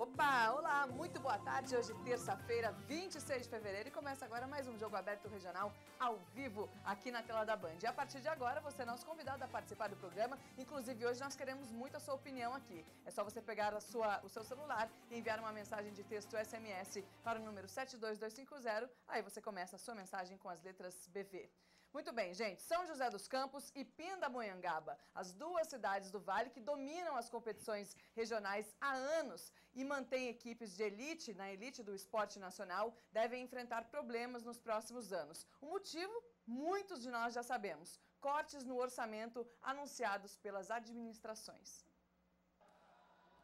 Opa, olá, muito boa tarde. Hoje, terça-feira, 26 de fevereiro, e começa agora mais um Jogo Aberto Regional ao vivo aqui na tela da Band. E a partir de agora, você é nosso convidado a participar do programa. Inclusive, hoje nós queremos muito a sua opinião aqui. É só você pegar o seu celular e enviar uma mensagem de texto SMS para o número 72250. Aí você começa a sua mensagem com as letras BV. Muito bem, gente. São José dos Campos e Pindamonhangaba, as duas cidades do Vale que dominam as competições regionais há anos e mantêm equipes de elite, na elite do esporte nacional, devem enfrentar problemas nos próximos anos. O motivo, muitos de nós já sabemos: cortes no orçamento anunciados pelas administrações.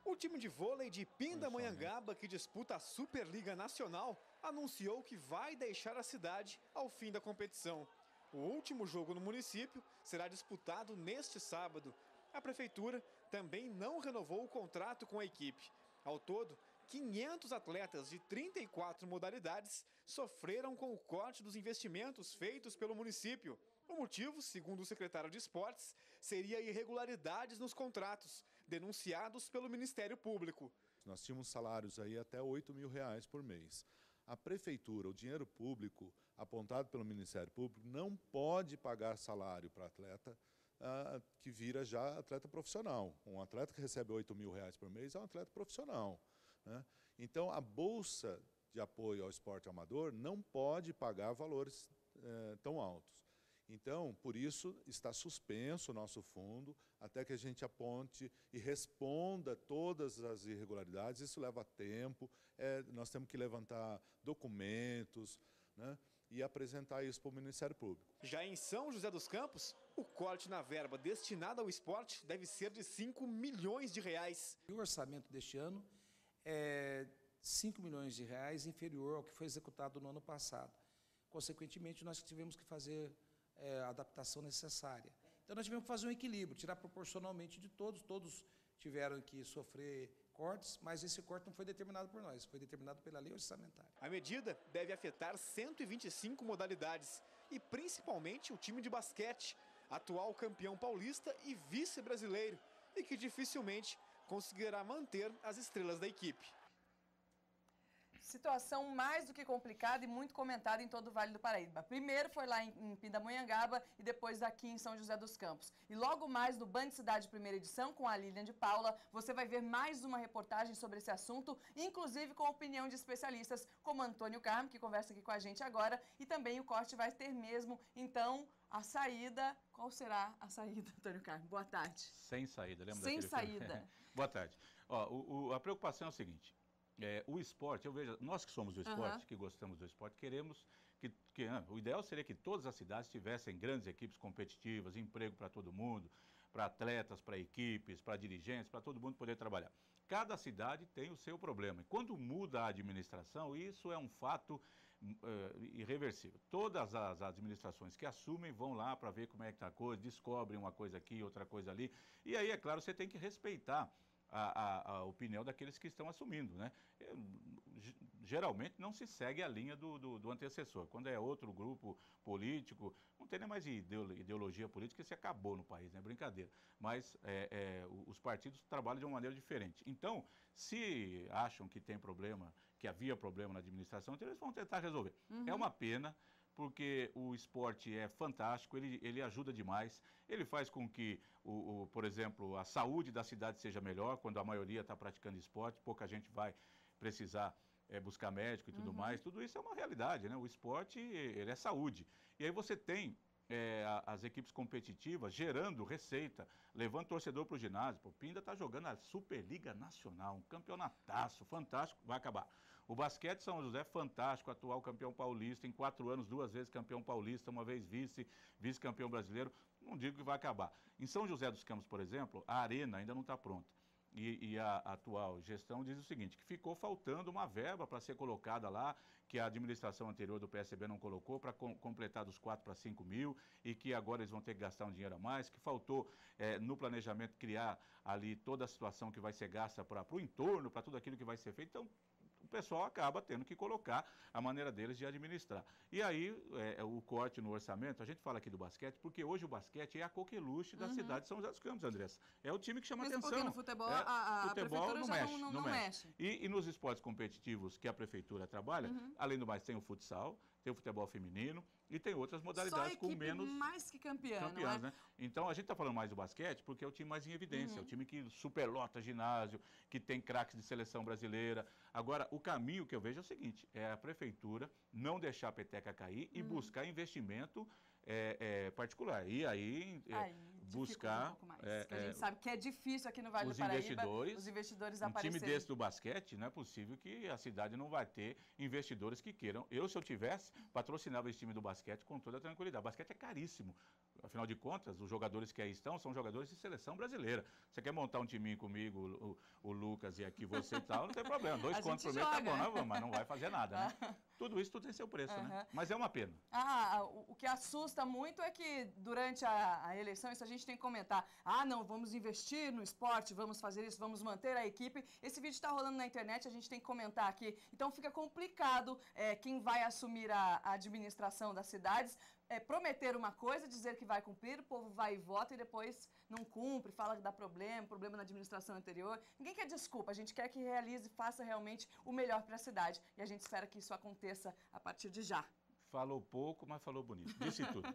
O time de vôlei de Pindamonhangaba, que disputa a Superliga Nacional, anunciou que vai deixar a cidade ao fim da competição. O último jogo no município será disputado neste sábado. A prefeitura também não renovou o contrato com a equipe. Ao todo, 500 atletas de 34 modalidades sofreram com o corte dos investimentos feitos pelo município. O motivo, segundo o secretário de Esportes, seria irregularidades nos contratos, denunciados pelo Ministério Público. Nós tínhamos salários aí até R$8 mil por mês. A prefeitura, o dinheiro público apontado pelo Ministério Público, não pode pagar salário para atleta que vira já atleta profissional. Um atleta que recebe R$8 mil por mês é um atleta profissional, né? Então, a Bolsa de Apoio ao Esporte Amador não pode pagar valores tão altos. Então, por isso, está suspenso o nosso fundo até que a gente aponte e responda todas as irregularidades. Isso leva tempo, nós temos que levantar documentos, né, e apresentar isso para o Ministério Público. Já em São José dos Campos, o corte na verba destinada ao esporte deve ser de R$5 milhões. O orçamento deste ano é R$5 milhões inferior ao que foi executado no ano passado. Consequentemente, nós tivemos que fazer a adaptação necessária. Então, nós tivemos que fazer um equilíbrio, tirar proporcionalmente de todos. Todos tiveram que sofrer cortes, mas esse corte não foi determinado por nós, foi determinado pela lei orçamentária. A medida deve afetar 125 modalidades e principalmente o time de basquete, atual campeão paulista e vice-brasileiro, e que dificilmente conseguirá manter as estrelas da equipe. Situação mais do que complicada e muito comentada em todo o Vale do Paraíba. Primeiro foi lá em Pindamonhangaba e depois aqui em São José dos Campos. E logo mais no Band Cidade Primeira Edição, com a Lilian de Paula, você vai ver mais uma reportagem sobre esse assunto, inclusive com a opinião de especialistas como Antônio Carmo, que conversa aqui com a gente agora, e também o corte vai ter mesmo, então, a saída. Qual será a saída, Antônio Carmo? Boa tarde. Sem saída, lembra Sem daquele saída. Filme? Boa tarde. Ó, a preocupação é o seguinte: o esporte, eu vejo, nós que somos do esporte, que gostamos do esporte, queremos que o ideal seria que todas as cidades tivessem grandes equipes competitivas, emprego para todo mundo, para atletas, para equipes, para dirigentes, para todo mundo poder trabalhar. Cada cidade tem o seu problema. E quando muda a administração, isso é um fato irreversível. Todas as administrações que assumem vão lá para ver como é que está a coisa, descobrem uma coisa aqui, outra coisa ali. E aí, é claro, você tem que respeitar a opinião daqueles que estão assumindo, né? Geralmente não se segue a linha do antecessor. Quando é outro grupo político, não tem nem mais ideologia política, isso acabou no país, né? Brincadeira. Mas os partidos trabalham de uma maneira diferente. Então, se acham que tem problema, que havia problema na administração, então eles vão tentar resolver. É uma pena, porque o esporte é fantástico, ele ajuda demais, ele faz com que, por exemplo, a saúde da cidade seja melhor, quando a maioria está praticando esporte, pouca gente vai precisar buscar médico e tudo mais, tudo isso é uma realidade, né? O esporte, ele é saúde. E aí você tem as equipes competitivas gerando receita, levando torcedor para o ginásio. O Pinda está jogando a Superliga Nacional, um campeonataço fantástico, vai acabar. O basquete São José, fantástico, atual campeão paulista, em 4 anos, 2 vezes campeão paulista, uma vez vice-campeão brasileiro, não digo que vai acabar. Em São José dos Campos, por exemplo, a arena ainda não está pronta. E a atual gestão diz o seguinte, que ficou faltando uma verba para ser colocada lá, que a administração anterior do PSB não colocou, para completar dos 4 para 5 mil, e que agora eles vão ter que gastar um dinheiro a mais, que faltou no planejamento criar ali toda a situação que vai ser gasta para o entorno, para tudo aquilo que vai ser feito. Então, o pessoal acaba tendo que colocar a maneira deles de administrar. E aí, o corte no orçamento, a gente fala aqui do basquete, porque hoje o basquete é a coqueluche da cidade de São José dos Campos, Andressa. É o time que chama Mesmo atenção. porque no futebol, a prefeitura já não mexe. E nos esportes competitivos que a prefeitura trabalha, além do mais, tem o futsal, tem o futebol feminino e tem outras modalidades com menos... mais que campeãs, né? Então, a gente está falando mais do basquete porque é o time mais em evidência, é o time que superlota ginásio, que tem craques de seleção brasileira. Agora, o caminho que eu vejo é o seguinte, é a prefeitura não deixar a peteca cair e buscar investimento particular. E aí buscar... Um pouco mais, que a gente sabe que é difícil aqui no Vale do Paraíba, os investidores aparecerem. Um time desse do basquete, não é possível que a cidade não vai ter investidores que queiram. Se eu tivesse, patrocinava esse time do basquete com toda a tranquilidade. O basquete é caríssimo. Afinal de contas, os jogadores que aí estão são jogadores de seleção brasileira. Você quer montar um timinho comigo, o Lucas e aqui você e tal, não tem problema. 2 contos por mês tá bom, né? Mas não vai fazer nada, né? Tudo isso tem seu preço, né? Mas é uma pena. O que assusta muito é que durante a eleição, isso a gente tem que comentar. Não, vamos investir no esporte, vamos fazer isso, vamos manter a equipe. Esse vídeo está rolando na internet, a gente tem que comentar aqui. Então fica complicado quem vai assumir a administração das cidades. Prometer uma coisa, dizer que vai cumprir, o povo vai e vota e depois não cumpre, fala que dá problema na administração anterior. Ninguém quer desculpa, a gente quer que realize e faça realmente o melhor para a cidade. E a gente espera que isso aconteça a partir de já. Falou pouco, mas falou bonito. Disse tudo.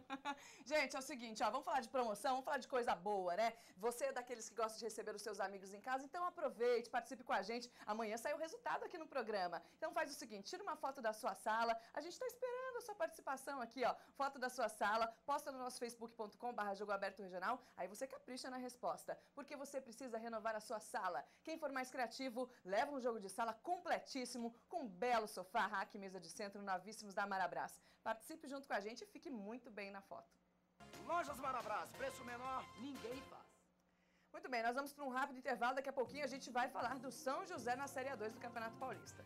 Gente, é o seguinte, vamos falar de promoção, vamos falar de coisa boa, né? Você é daqueles que gosta de receber os seus amigos em casa, então aproveite, participe com a gente. Amanhã sai o resultado aqui no programa. Então faz o seguinte, tira uma foto da sua sala, a gente está esperando a sua participação aqui, ó. Foto da sua sala, posta no nosso facebook.com/Jogo Aberto Regional, aí você capricha na resposta, porque você precisa renovar a sua sala. Quem for mais criativo, leva um jogo de sala completíssimo, com um belo sofá, rack, mesa de centro, novíssimos da Marabras. Participe junto com a gente e fique muito bem na foto. Lojas Marabras, preço menor, ninguém faz. Muito bem, nós vamos para um rápido intervalo. Daqui a pouquinho a gente vai falar do São José na Série A2 do Campeonato Paulista.